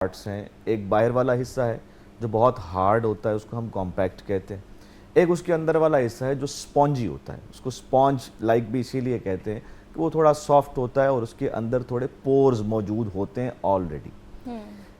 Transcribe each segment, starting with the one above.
Parts हैं। एक बाहर वाला हिस्सा है जो बहुत हार्ड होता है, उसको हम कॉम्पैक्ट कहते हैं। एक उसके अंदर वाला हिस्सा है जो स्पॉन्जी होता है, उसको स्पॉन्ज लाइक भी इसीलिए कहते हैं कि वो थोड़ा सॉफ्ट होता है और उसके अंदर थोड़े पोर्स मौजूद होते हैं ऑलरेडी।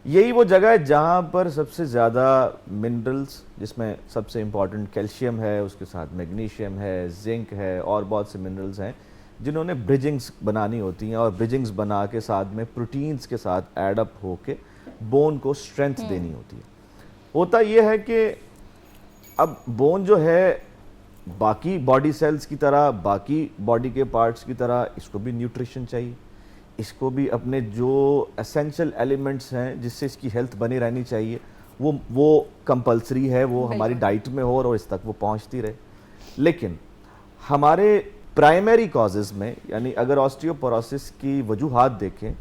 यही वो जगह है जहाँ पर सबसे ज़्यादा मिनरल्स, जिसमें सबसे इम्पॉर्टेंट कैल्शियम है, उसके साथ मैग्नीशियम है, जिंक है और बहुत से मिनरल्स हैं जिन्होंने ब्रिजिंग्स बनानी होती हैं और ब्रिजिंग्स बना के साथ में प्रोटीन्स के साथ एडअप होके बोन को स्ट्रेंथ देनी होती है। होता यह है कि अब बोन जो है बाकी बॉडी सेल्स की तरह, बाकी बॉडी के पार्ट्स की तरह, इसको भी न्यूट्रिशन चाहिए, इसको भी अपने जो एसेंशियल एलिमेंट्स हैं जिससे इसकी हेल्थ बनी रहनी चाहिए वो कंपलसरी है, वो हमारी डाइट में हो और इस तक वो पहुंचती रहे। लेकिन हमारे प्राइमरी कॉजेज़ में, यानी अगर ऑस्टियोपोरोसिस की वजूहात देखें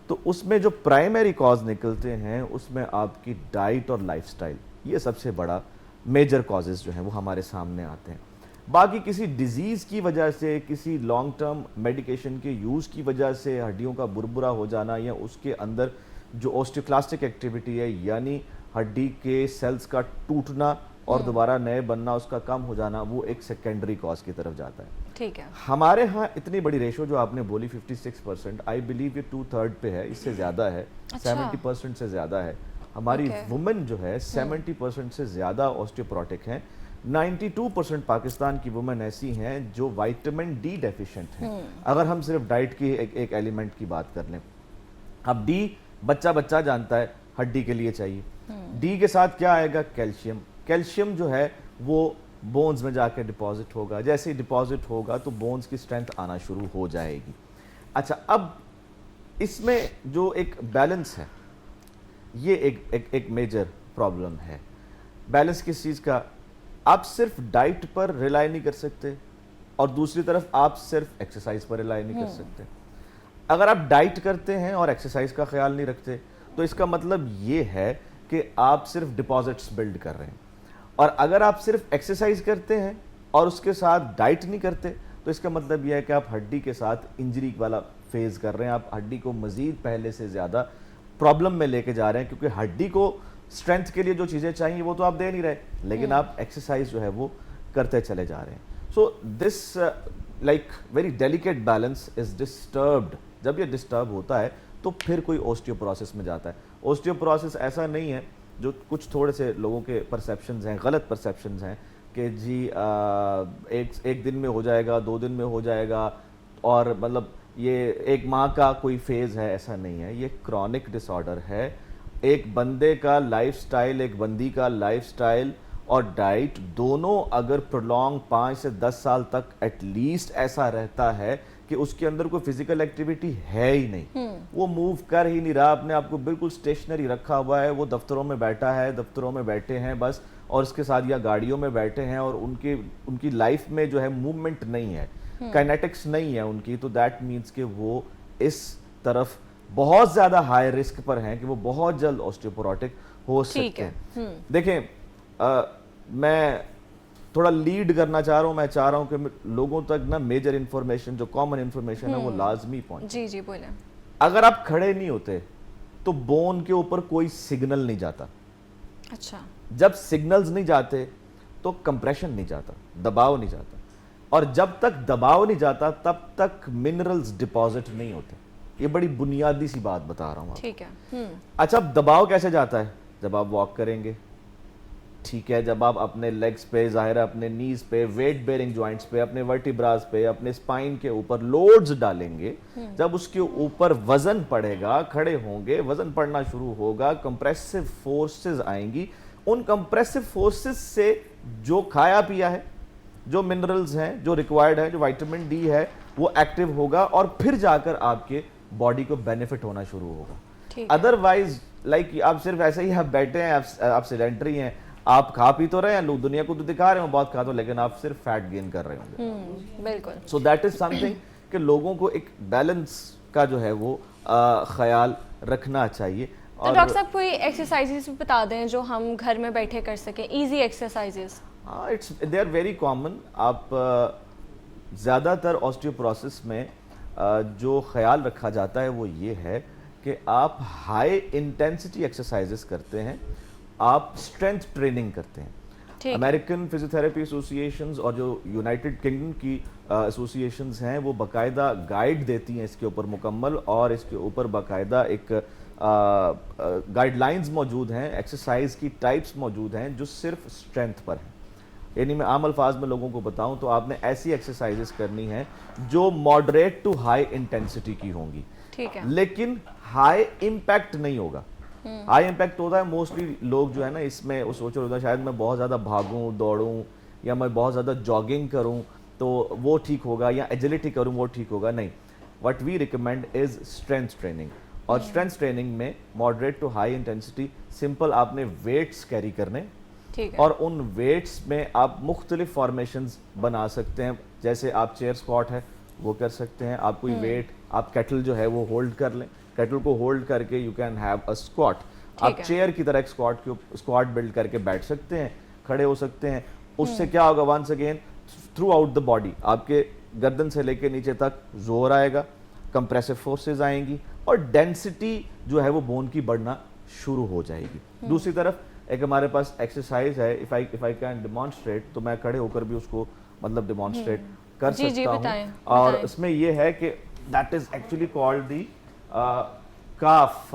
तो उसमें जो प्राइमरी कॉज निकलते हैं उसमें आपकी डाइट और लाइफस्टाइल, ये सबसे बड़ा मेजर कॉजेज़ जो हैं वो हमारे सामने आते हैं। बाकी किसी डिजीज़ की वजह से, किसी लॉन्ग टर्म मेडिकेशन के यूज़ की वजह से हड्डियों का बुरबुरा हो जाना या उसके अंदर जो ऑस्टियोक्लास्टिक एक्टिविटी है यानी हड्डी के सेल्स का टूटना और दोबारा नए बनना, उसका कम हो जाना, वो एक सेकेंडरी कॉज की तरफ जाता है। ठीक है। हमारे यहाँ इतनी बड़ी रेशो जो आपने बोली 56%, आई बिलीव ये 2/3 पे है, इससे ज़्यादा है। 70% से ज़्यादा है। हमारी वुमेन जो है 70% से ज़्यादा ऑस्टियोपोरोटिक हैं। 92% पाकिस्तान की वुमेन ऐसी हैं जो विटामिन डी डेफिशिएंट हैं। अगर हम सिर्फ डाइट की एक एलिमेंट की बात कर लें, अब डी बच्चा जानता है हड्डी के लिए चाहिए। डी के साथ क्या आएगा? कैल्शियम। कैल्शियम जो है वो बोन्स में जाकर डिपॉजिट होगा, जैसे ही डिपॉजिट होगा तो बोन्स की स्ट्रेंथ आना शुरू हो जाएगी। अच्छा, अब इसमें जो एक बैलेंस है, ये एक मेजर प्रॉब्लम है। बैलेंस किस चीज़ का? आप सिर्फ डाइट पर रिलाई नहीं कर सकते और दूसरी तरफ आप सिर्फ एक्सरसाइज पर रिलाई नहीं कर सकते। अगर आप डाइट करते हैं और एक्सरसाइज का ख्याल नहीं रखते तो इसका मतलब ये है कि आप सिर्फ डिपॉजिट्स बिल्ड कर रहे हैं। और अगर आप सिर्फ एक्सरसाइज करते हैं और उसके साथ डाइट नहीं करते तो इसका मतलब यह है कि आप हड्डी के साथ इंजरी वाला फेज कर रहे हैं। आप हड्डी को मजीद पहले से ज़्यादा प्रॉब्लम में लेके जा रहे हैं, क्योंकि हड्डी को स्ट्रेंथ के लिए जो चीज़ें चाहिए वो तो आप दे नहीं रहे, लेकिन आप एक्सरसाइज जो है वो करते चले जा रहे हैं। So this like very delicate balance is disturbed. जब ये डिस्टर्ब होता है तो फिर कोई ऑस्टियोपोरोसिस में जाता है। ऑस्टियोपोरोसिस ऐसा नहीं है जो कुछ थोड़े से लोगों के परसेप्शंस हैं, गलत परसेप्शंस हैं कि जी एक दिन में हो जाएगा, 2 दिन में हो जाएगा और मतलब ये एक माह का कोई फेज़ है, ऐसा नहीं है। ये क्रॉनिक डिसऑर्डर है। एक बंदे का लाइफस्टाइल, एक बंदी का लाइफस्टाइल और डाइट दोनों अगर प्रोलॉन्ग 5 से 10 साल तक एटलीस्ट ऐसा रहता है कि उसके अंदर कोई फिजिकल एक्टिविटी है ही नहीं, वो मूव कर ही नहीं रहा, अपने आप को बिल्कुल स्टेशनरी रखा हुआ है, वो दफ्तरों में बैठा है, दफ्तरों में बैठे हैं बस, और इसके साथ या गाड़ियों में बैठे हैं और उनकी लाइफ में जो है मूवमेंट नहीं है, काइनेटिक्स नहीं है उनकी, तो दैट मीन्स कि वो इस तरफ बहुत ज़्यादा हाई रिस्क पर हैं कि वो बहुत जल्द ऑस्टियोपोरोटिक हो सकते हैं। देखें, मैं थोड़ा लीड करना चाह रहा हूँ, मैं चाह रहा हूँ कि लोगों तक ना मेजर इंफॉर्मेशन, जो कॉमन इंफॉर्मेशन है वो लाजमी पहुंचे। जी जी बोले। अगर आप खड़े नहीं होते तो बोन के ऊपर कोई सिग्नल नहीं जाता। अच्छा। जब सिग्नल्स नहीं जाते तो कंप्रेशन नहीं जाता, दबाव नहीं जाता, और जब तक दबाव नहीं जाता तब तक मिनरल्स डिपॉजिट नहीं होते। ये बड़ी बुनियादी सी बात बता रहा हूँ। ठीक है। अच्छा, अब दबाव कैसे जाता है? जब आप वॉक करेंगे, ठीक है, जब आप अपने लेग्स पे, जाहिर है अपने नीज पे, वेट बेरिंग जॉइंट्स पे, अपने वर्टिब्रास पे, अपने स्पाइन के ऊपर लोड्स डालेंगे, जब उसके ऊपर वजन पड़ेगा, खड़े होंगे, वजन पड़ना शुरू होगा, कंप्रेसिव फोर्सेस आएंगी। उन कंप्रेसिव फोर्सेस से जो खाया पिया है, जो मिनरल्स हैं, जो रिक्वायर्ड है, जो विटामिन डी है, वो एक्टिव होगा और फिर जाकर आपके बॉडी को बेनिफिट होना शुरू होगा। अदरवाइज लाइक आप सिर्फ ऐसे ही आप बैठे हैं, आप सेडेंटरी हैं, आप खा पी तो रहे हैं, लोग दुनिया को तो दिखा रहे हो बहुत खा तो, लेकिन आप सिर्फ फैट गेन कर रहे होंगे। बिल्कुल। सो दैट इज समथिंग कि लोगों को एक बैलेंस का जो है वो ख्याल रखना चाहिए। तो डॉक्टर साहब कोई एक्सरसाइजेस बता दें जो हम घर में बैठे कर सकें, easy exercises. It's they are very common. आप ज़्यादातर ऑस्टियोपोरोसिस में जो ख्याल रखा जाता है वो ये है कि आप हाई इंटेंसिटी एक्सरसाइजेस करते हैं, आप स्ट्रेंथ ट्रेनिंग करते हैं। ठीक। अमेरिकन फिजियोथेरेपी एसोसिएशंस और जो यूनाइटेड किंगडम की एसोसिएशंस हैं वो बाकायदा गाइड देती हैं इसके ऊपर मुकम्मल, और इसके ऊपर बाकायदा एक गाइडलाइंस मौजूद हैं, एक्सरसाइज की टाइप्स मौजूद हैं जो सिर्फ स्ट्रेंथ पर हैं। यानी मैं आम अल्फाज में लोगों को बताऊं तो आपने ऐसी एक्सरसाइजेस करनी है जो मॉडरेट टू हाई इंटेंसिटी की होंगी, ठीक है। लेकिन हाई इम्पैक्ट नहीं होगा। हाई इम्पैक्ट होता है मोस्टली लोग जो है ना इसमें वो सोच रहे होता है शायद मैं बहुत ज़्यादा भागूं दौड़ूं या मैं बहुत ज़्यादा जॉगिंग करूं तो वो ठीक होगा, या एजिलिटी करूं वो ठीक होगा। नहीं, what we recommend is strength training, और स्ट्रेंथ ट्रेनिंग में moderate to high intensity simple आपने वेट्स कैरी करने, ठीक है। और उन वेट्स में आप मुख्तलिफ फॉर्मेशंस बना सकते हैं। जैसे आप चेयर स्क्वाट है वो कर सकते हैं, आप कोई वेट आप केटल जो है वो होल्ड कर लें, केटल को होल्ड करके you can have a squat. आप चेयर की तरह एक स्क्वाट बिल्ड करके बैठ सकते हैं, खड़े हो सकते हैं। उससे क्या होगा, once again throughout the body आपके गर्दन से लेके नीचे तक जोर आएगा, कंप्रेसिव फोर्सेस आएंगी, और डेंसिटी जो है वो बोन की बढ़ना शुरू हो जाएगी। दूसरी तरफ एक हमारे पास एक्सरसाइज है, इफ आई कैन डेमोन्स्ट्रेट, तो मैं खड़े होकर भी उसको मतलब डेमोन्स्ट्रेट कर सकता हूँ। और इसमें ये है कि that is actually called the calf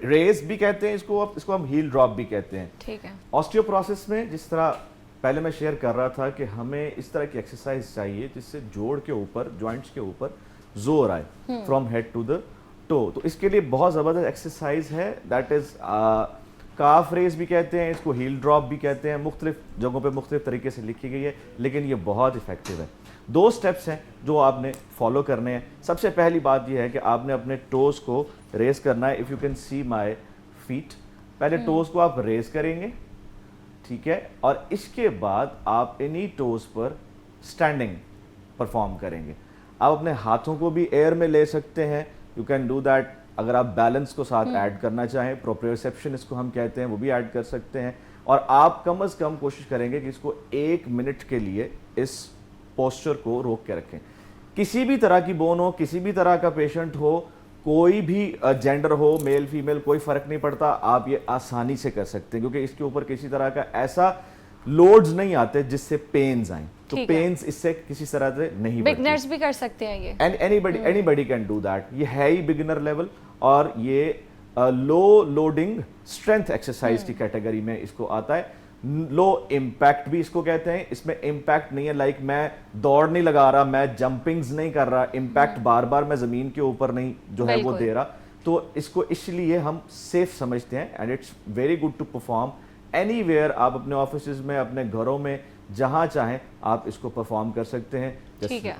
raise भी कहते हैं इसको हम हील ड्रॉप भी कहते हैं। ठीक है। ऑस्टियोप्रोसिस में जिस तरह पहले मैं शेयर कर रहा था कि हमें इस तरह की एक्सरसाइज चाहिए जिससे जोड़ के ऊपर, जॉइंट्स के ऊपर जोर आए from head to the toe. तो इसके लिए बहुत ज़बरदस्त एक्सरसाइज है, दैट इज काफ रेस भी कहते हैं इसको, हील ड्रॉप भी कहते हैं। मुख्तलिफ जगहों पे मुख्तलिफ तरीके से लिखी गई है, लेकिन ये बहुत इफेक्टिव है। 2 स्टेप्स हैं जो आपने फॉलो करने हैं। सबसे पहली बात यह है कि आपने अपने टोज को रेस करना है। If you can see my feet, पहले टोज को आप रेस करेंगे, ठीक है, और इसके बाद आप इन्हीं टोज पर स्टैंडिंग परफॉर्म करेंगे। आप अपने हाथों को भी एयर में ले सकते हैं, यू कैन डू दैट। अगर आप बैलेंस को साथ ऐड करना चाहें, प्रोप्रियोसेप्शन इसको हम कहते हैं, वो भी ऐड कर सकते हैं। और आप कम से कम कोशिश करेंगे कि इसको 1 मिनट के लिए इस पोस्चर को रोक के रखें। किसी भी तरह की बोन हो, किसी भी तरह का पेशेंट हो, कोई भी जेंडर हो, मेल फीमेल, कोई फर्क नहीं पड़ता, आप ये आसानी से कर सकते हैं, क्योंकि इसके ऊपर किसी तरह का ऐसा लोड्स नहीं आते जिससे पेन्स आए। तो पेन्स इससे किसी तरह से नहीं, बिगनर्स भी कर सकते हैं ये, एनीबडी कैन डू दैट। ये है ही बिगिनर लेवल, और ये लो लोडिंग स्ट्रेंथ एक्सरसाइज की कैटेगरी में इसको आता है। लो इम्पैक्ट भी इसको कहते हैं। इसमें इम्पैक्ट नहीं है लाइक मैं दौड़ नहीं लगा रहा, मैं जंपिंग्स नहीं कर रहा, इम्पैक्ट बार बार मैं जमीन के ऊपर नहीं जो है वो दे रहा। तो इसको इसलिए हम सेफ समझते हैं, and it's very good to perform anywhere. आप अपने ऑफिस में, अपने घरों में, जहां चाहें आप इसको परफॉर्म कर सकते हैं। ठीक है।